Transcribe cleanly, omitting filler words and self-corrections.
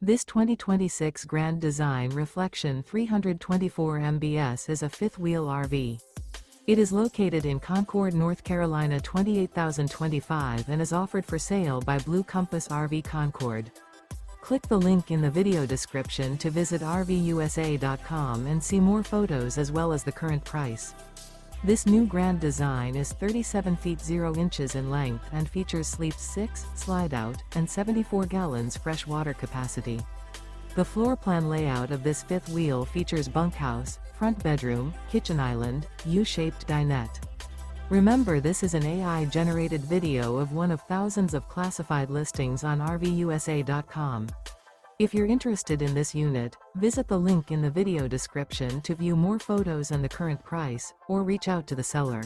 This 2026 Grand Design Reflection 324 MBS is a fifth-wheel RV. It is located in Concord, North Carolina 28025 and is offered for sale by Blue Compass RV Concord. Click the link in the video description to visit RVUSA.com and see more photos as well as the current price. This new Grand Design is 37 feet 0 inches in length and features sleeps 6, slide-out, and 74 gallons fresh water capacity. The floor plan layout of this fifth wheel features bunkhouse, front bedroom, kitchen island, U-shaped dinette. Remember, this is an AI-generated video of one of thousands of classified listings on RVUSA.com. If you're interested in this unit, visit the link in the video description to view more photos and the current price, or reach out to the seller.